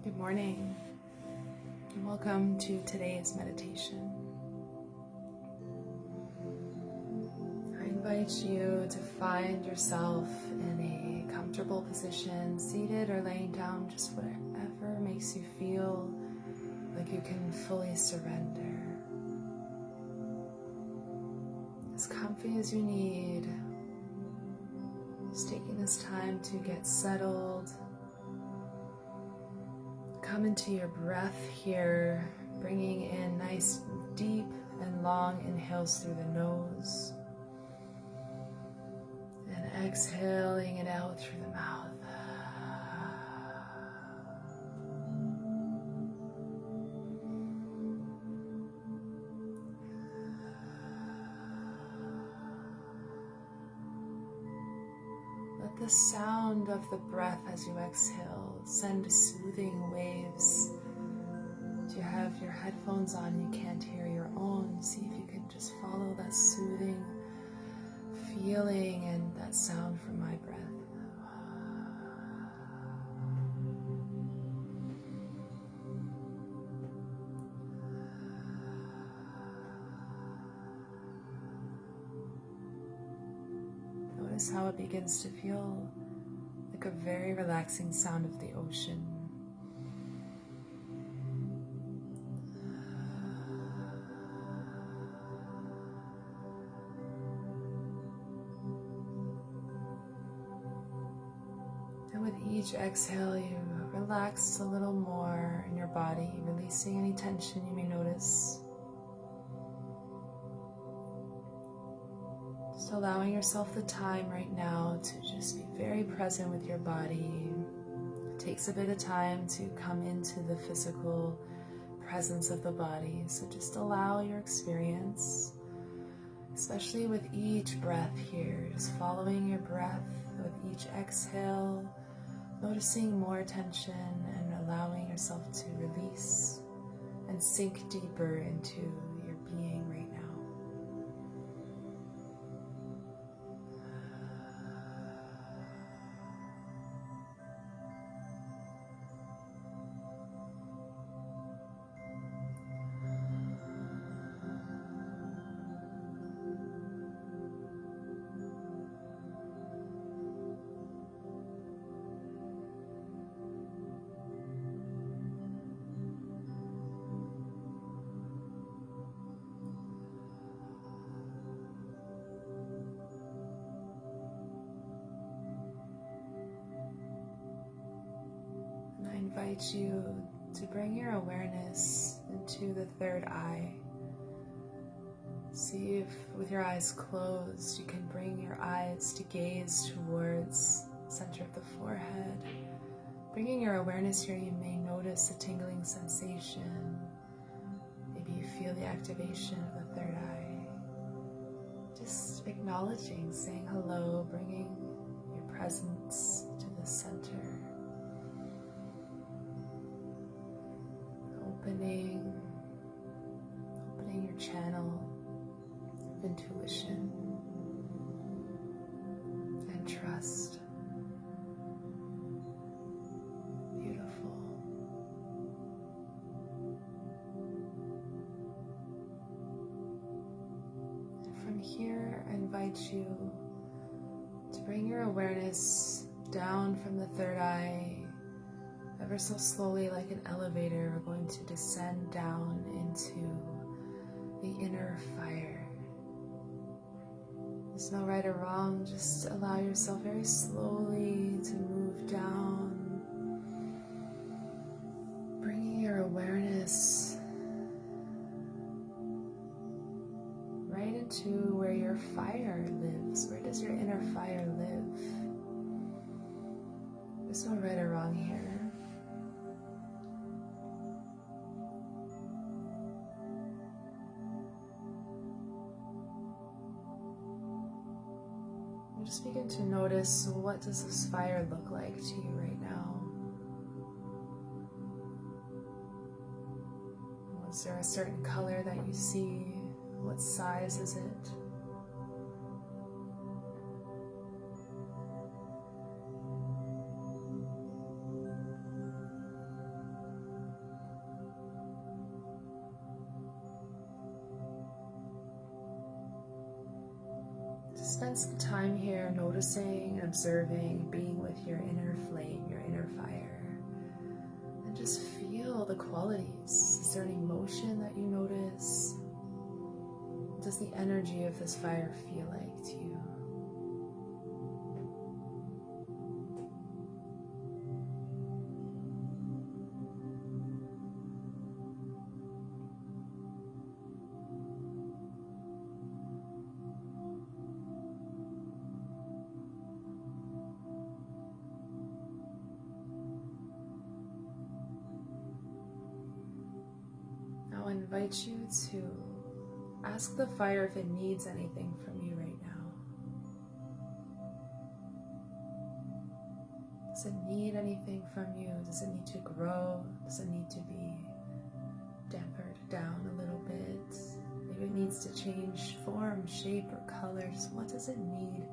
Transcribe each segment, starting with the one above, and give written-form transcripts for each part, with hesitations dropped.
Good morning, and welcome to today's meditation. I invite you to find yourself in a comfortable position, seated or laying down, just whatever makes you feel like you can fully surrender. As comfy as you need, just taking this time to get settled. Come into your breath here, bringing in nice, deep, and long inhales through the nose, and exhaling it out through the mouth. Let the sound of the breath as you exhale send soothing waves. If you have your headphones on and you can't hear your own, see if you can just follow that soothing feeling and that sound from my breath. Notice how it begins to feel like a very relaxing sound of the ocean. And with each exhale, you relax a little more in your body, releasing any tension you may notice. Just allowing yourself the time right now to just be very present with your body. It takes a bit of time to come into the physical presence of the body, so just allow your experience, especially with each breath here, just following your breath with each exhale, noticing more tension and allowing yourself to release and sink deeper into your being right now. I invite you to bring your awareness into the third eye. See if with your eyes closed you can bring your eyes to gaze towards the center of the forehead. Bringing your awareness here, you may notice a tingling sensation. Maybe you feel the activation of the third eye. Just acknowledging, saying hello, bringing your presence to the center. Opening your channel of intuition and trust. Beautiful. And from here, I invite you to bring your awareness down from the third eye. Ever so slowly, like an elevator, we're going to descend down into the inner fire. There's no right or wrong, just allow yourself very slowly to move down, bringing your awareness right into where your fire lives. Where does your inner fire live? There's no right or wrong here. Just begin to notice, what does this fire look like to you right now? Was there a certain color that you see? What size is it? spend some time here noticing, observing, being with your inner flame, your inner fire. And just feel the qualities. Is there an emotion that you notice? What does the energy of this fire feel like to you? I invite you to ask the fire if it needs anything from you right now. Does it need anything from you? Does it need to grow? Does it need to be dampered down a little bit? Maybe it needs to change form, shape, or colors. What does it need?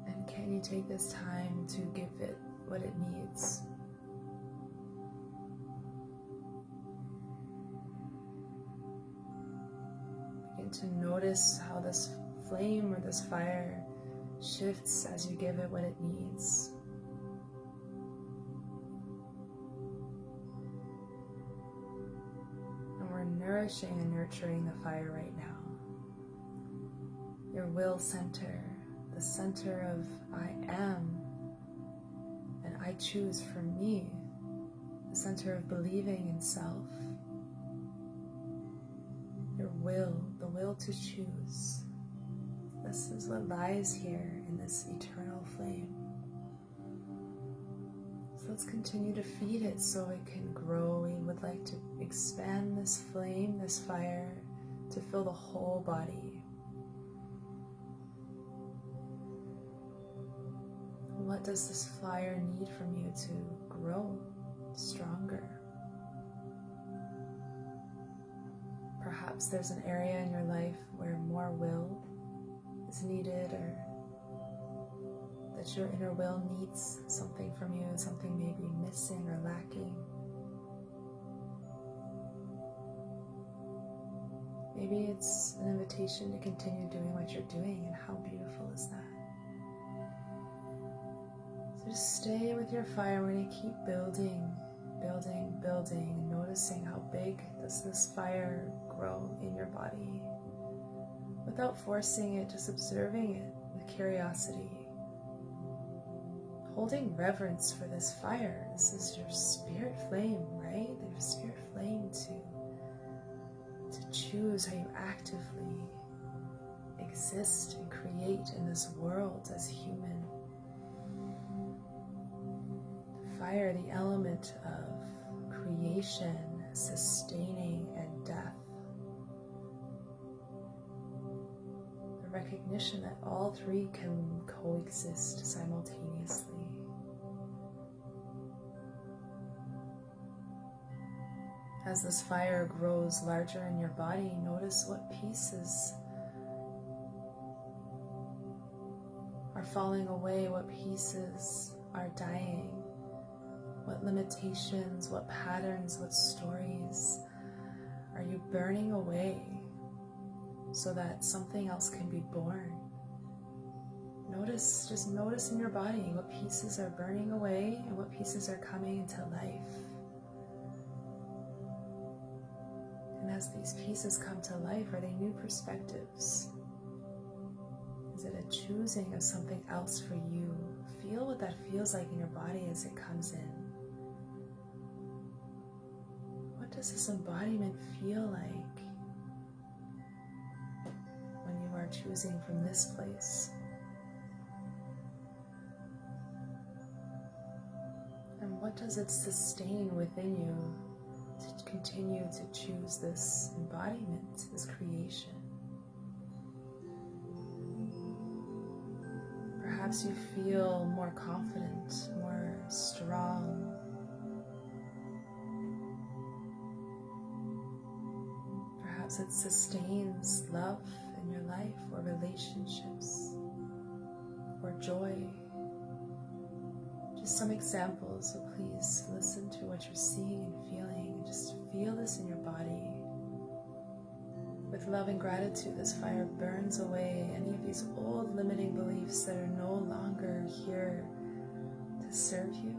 And can you take this time to give it what it needs? To notice how this flame or this fire shifts as you give it what it needs. And we're nourishing and nurturing the fire right now. Your will center, the center of I am, and I choose for me, the center of believing in self. Your will, the will to choose. This is what lies here in this eternal flame. So let's continue to feed it so it can grow. We would like to expand this flame, this fire, to fill the whole body. What does this fire need from you to grow stronger? Perhaps there's an area in your life where more will is needed, or that your inner will needs something from you, something may be missing or lacking. Maybe it's an invitation to continue doing what you're doing, and how beautiful is that? So just stay with your fire. We're going to keep building, and noticing how big does this fire grow in your body without forcing it, just observing it with curiosity, holding reverence for this fire. This is your spirit flame, right? Your spirit flame to choose how you actively exist and create in this world as human. Fire, the element of creation, sustaining, and death. The recognition that all three can coexist simultaneously. As this fire grows larger in your body, notice what pieces are falling away, what pieces are dying. What limitations, what patterns, what stories are you burning away so that something else can be born? Just notice in your body what pieces are burning away and what pieces are coming into life. And as these pieces come to life, are they new perspectives? Is it a choosing of something else for you? Feel what that feels like in your body as it comes in. What does this embodiment feel like when you are choosing from this place? And what does it sustain within you to continue to choose this embodiment, this creation? Perhaps you feel more confident, more strong. Perhaps it sustains love in your life, or relationships, or joy. Just some examples, so please listen to what you're seeing and feeling, and just feel this in your body. With love and gratitude, this fire burns away any of these old limiting beliefs that are no longer here to serve you.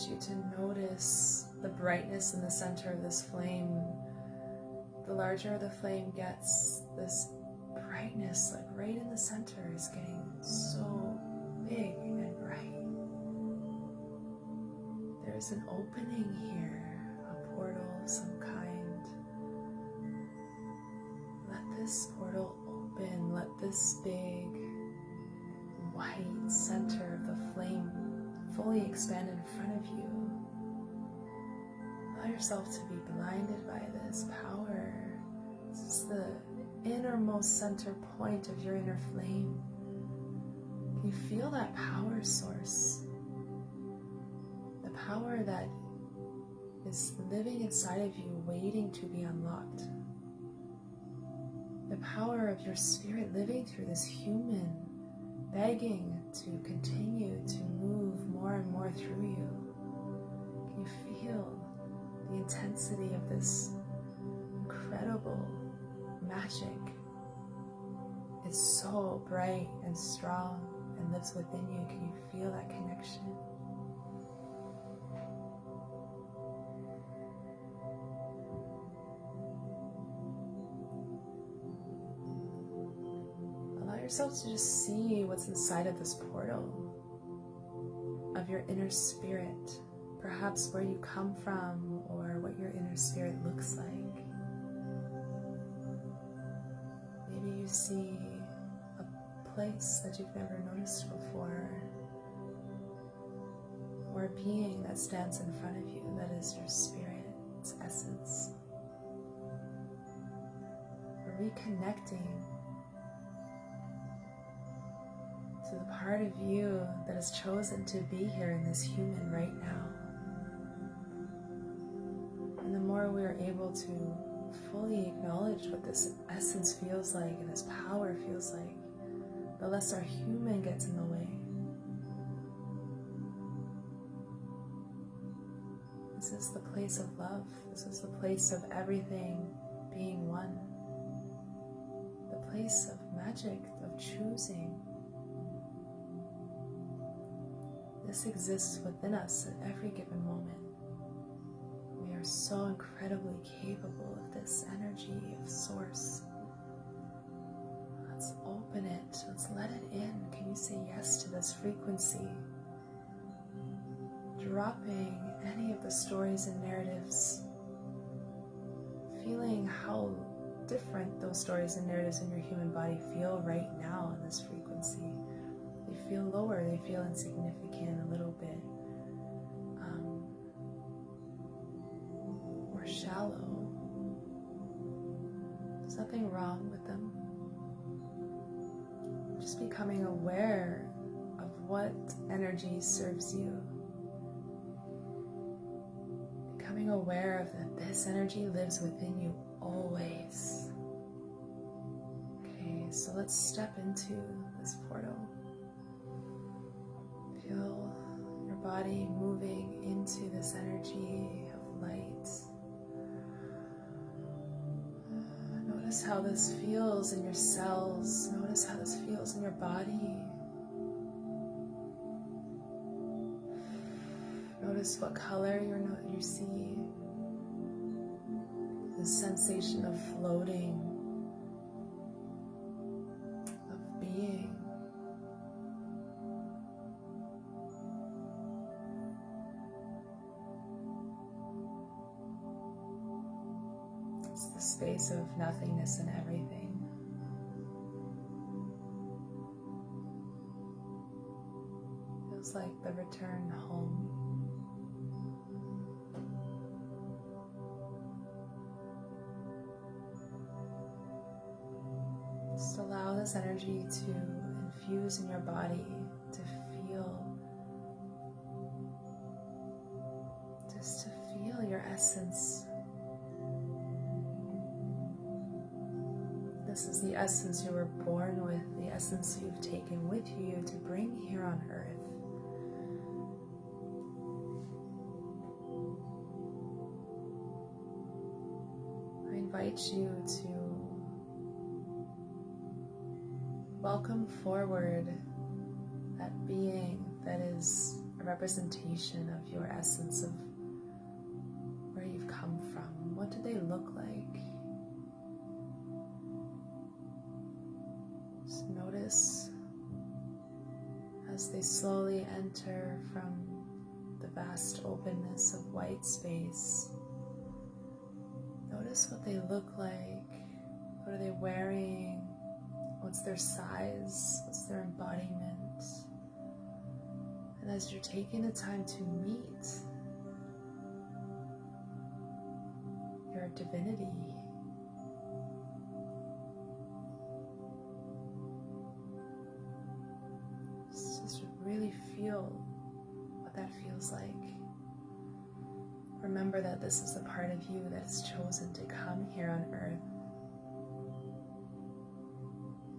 You to notice the brightness in the center of this flame. The larger the flame gets, this brightness, like right in the center, is getting so big and bright. There's an opening here, a portal of some kind. Let this portal open. Let this big white center of the flame fully expand in front of you. Allow yourself to be blinded by this power. This is the innermost center point of your inner flame. Can you feel that power source? The power that is living inside of you, waiting to be unlocked. The power of your spirit living through this human, begging to continue to move more and more through you. Can you feel the intensity of this incredible magic? It's so bright and strong and lives within you. Can you feel that connection? Yourself to just see what's inside of this portal of your inner spirit, perhaps where you come from or what your inner spirit looks like. Maybe you see a place that you've never noticed before, or a being that stands in front of you that is your spirit, its essence. We're reconnecting to the part of you that has chosen to be here in this human right now. And the more we're able to fully acknowledge what this essence feels like and this power feels like, the less our human gets in the way. This is the place of love. This is the place of everything being one. The place of magic, of choosing. This exists within us at every given moment. We are so incredibly capable of this energy of source. Let's open it. Let's let it in. Can you say yes to this frequency? Dropping any of the stories and narratives. Feeling how different those stories and narratives in your human body feel right now in this frequency. They feel lower, they feel insignificant a little bit, or shallow. There's nothing wrong with them. Just becoming aware of what energy serves you. Becoming aware of that this energy lives within you always. Okay, so let's step into this portal. Feel your body moving into this energy of light. Notice how this feels in your cells. Notice how this feels in your body. Notice what color you see. The sensation of floating, of being. It's the space of nothingness and everything. Feels like the return home. Just allow this energy to infuse in your body, to feel your essence. This is the essence you were born with, the essence you've taken with you to bring here on earth. I invite you to welcome forward that being that is a representation of your essence, of where you've come from. What do they look like? Just notice as they slowly enter from the vast openness of white space. Notice what they look like. What are they wearing? What's their size? What's their embodiment? And as you're taking the time to meet your divinity, just really feel what that feels like. Remember that this is the part of you that has chosen to come here on earth.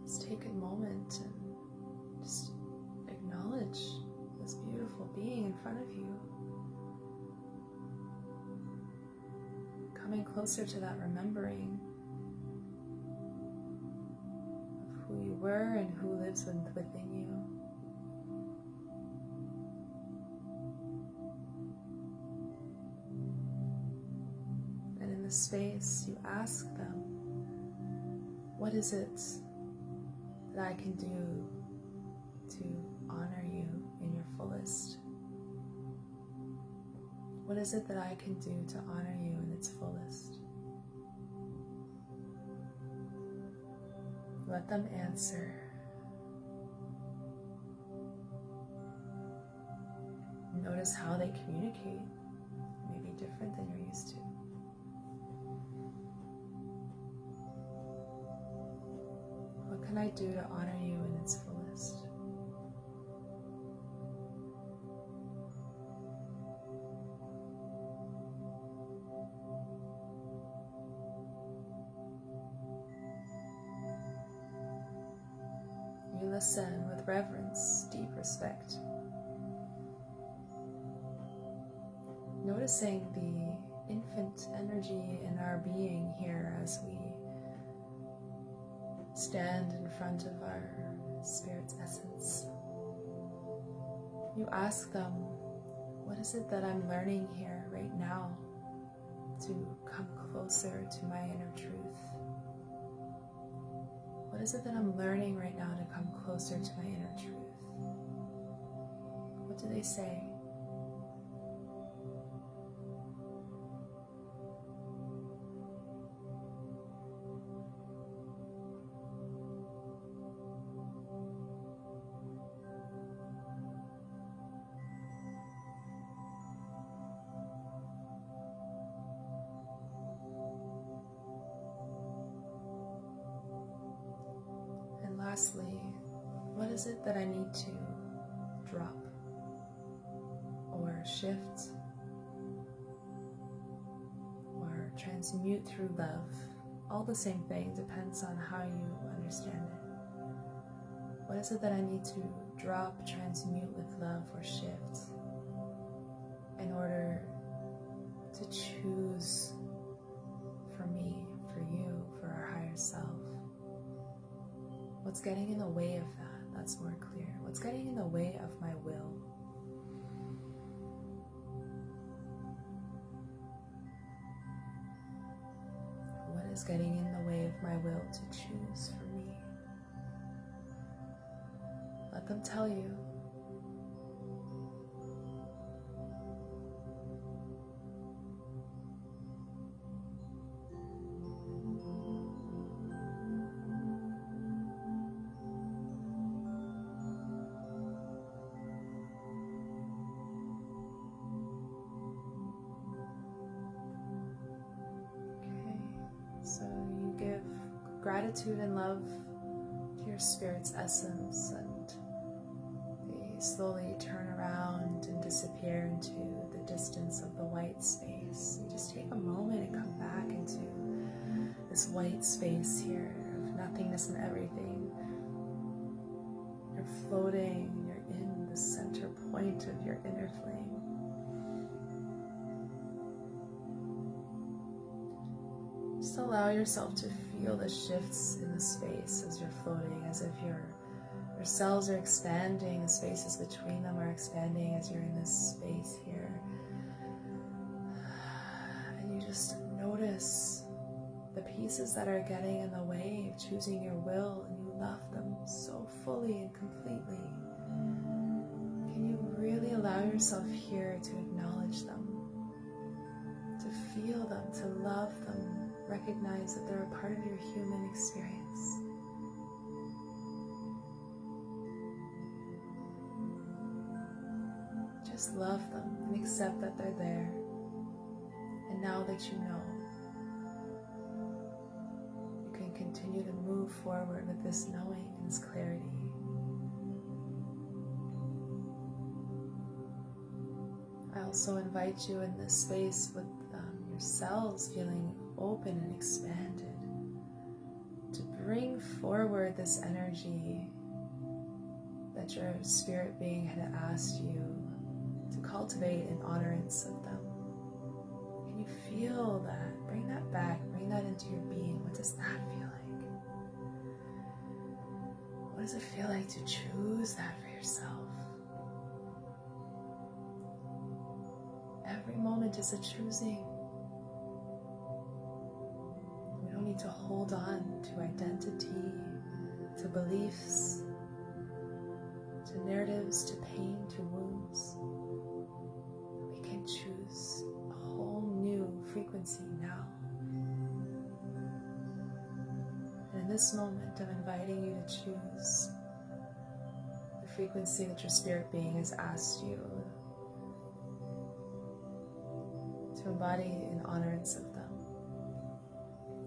Just take a moment and just acknowledge this beautiful being in front of you. Coming closer to that remembering of who you were and who lives within you. And in this space, you ask them, what is it that I can do to honor you in your fullest? What is it that I can do to honor you in its fullest? Let them answer. Notice how they communicate. It may be different than you're used to. What can I do to honor you in its fullest? You listen with reverence, deep respect. Noticing the infant energy in our being here as we stand in front of our spirit's essence. You ask them, what is it that I'm learning here right now to come closer to my inner truth? What is it that I'm learning right now to come closer to my inner truth? What do they say? Lastly, what is it that I need to drop or shift or transmute through love? All the same thing, depends on how you understand it. What is it that I need to drop, transmute with love, or shift in order to choose for me, for you, for our higher self? What's getting in the way of that? That's more clear. What's getting in the way of my will? What is getting in the way of my will to choose for me? Let them tell you. Gratitude and love to your spirit's essence, and they slowly turn around and disappear into the distance of the white space. You just take a moment and come back into this white space here of nothingness and everything. You're floating, you're in the center point of your inner flame. Just allow yourself to feel the shifts in the space as you're floating, as if your cells are expanding, the spaces between them are expanding as you're in this space here. And you just notice the pieces that are getting in the way of choosing your will, and you love them so fully and completely. Can you really allow yourself here to acknowledge them, to feel them, to love them, recognize that they're a part of your human experience? Just love them and accept that they're there. And now that you know, you can continue to move forward with this knowing and this clarity. I also invite you in this space with your cells feeling open and expanded to bring forward this energy that your spirit being had asked you to cultivate in honorance of them. Can you feel that? Bring that back, bring that into your being. What does that feel like? What does it feel like to choose that for yourself? Every moment is a choosing. We don't need to hold on to identity, to beliefs, to narratives, to pain, to wounds. We can choose a whole new frequency now. And in this moment, I'm inviting you to choose the frequency that your spirit being has asked you to embody in honorance of them,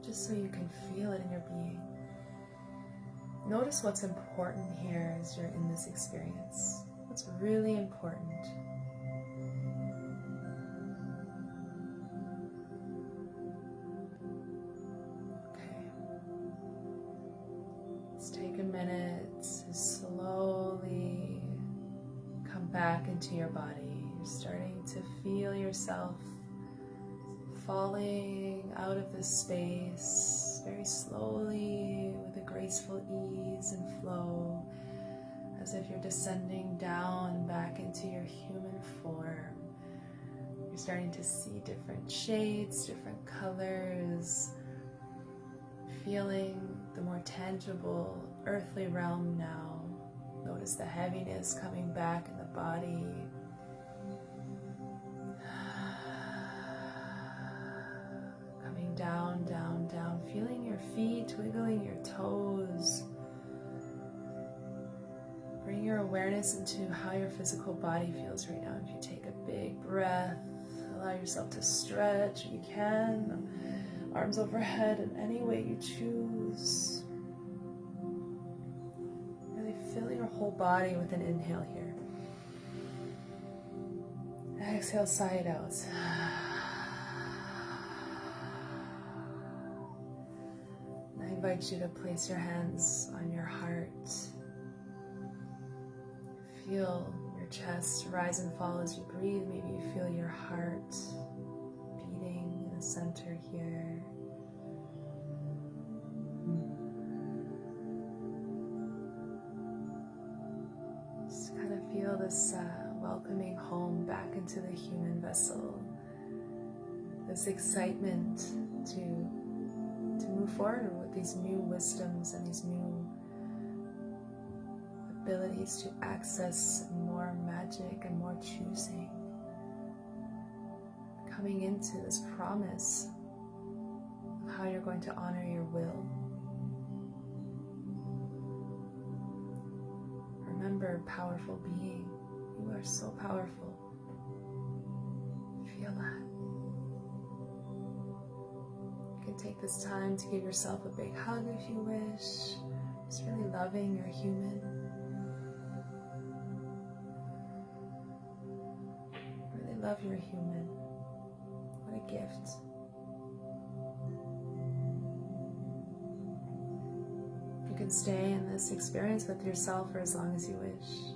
just so you can feel it in your being. Notice what's important here as you're in this experience. What's really important. Okay. Let's take a minute to slowly come back into your body. You're starting to feel yourself falling out of this space very slowly with a graceful ease and flow, as if you're descending down back into your human form. You're starting to see different shades, different colors, feeling the more tangible earthly realm now. Notice the heaviness coming back in the body. Down, down, down, feeling your feet, wiggling your toes. Bring your awareness into how your physical body feels right now. If you take a big breath, allow yourself to stretch if you can. Arms overhead in any way you choose. Really fill your whole body with an inhale here. Exhale, sigh it out. I invite you to place your hands on your heart. Feel your chest rise and fall as you breathe. Maybe you feel your heart beating in the center here. Just kind of feel this welcoming home back into the human vessel. This excitement to move forward with these new wisdoms and these new abilities to access more magic and more choosing. Coming into this promise of how you're going to honor your will. Remember, powerful being, you are so powerful. Feel that. Take this time to give yourself a big hug if you wish. Just really loving your human. love you're human. What a gift. You can stay in this experience with yourself for as long as you wish.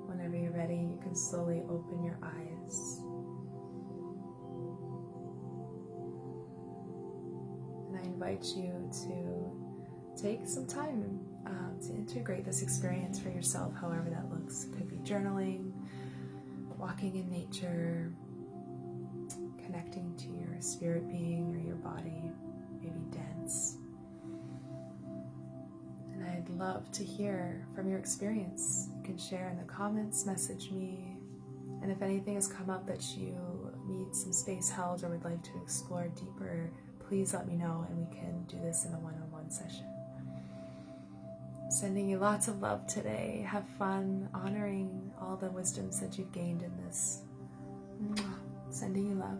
Whenever you're ready, you can slowly open your eyes. And I invite you to take some time to integrate this experience for yourself, however that looks. It could be journaling, walking in nature, connecting to your spirit being or your body, maybe dance. And I'd love to hear from your experience. You can share in the comments, message me, and if anything has come up that you need some space held or would like to explore deeper, please let me know and we can do this in a one-on-one session. Sending you lots of love today. Have fun honoring all the wisdoms that you've gained in this. Sending you love.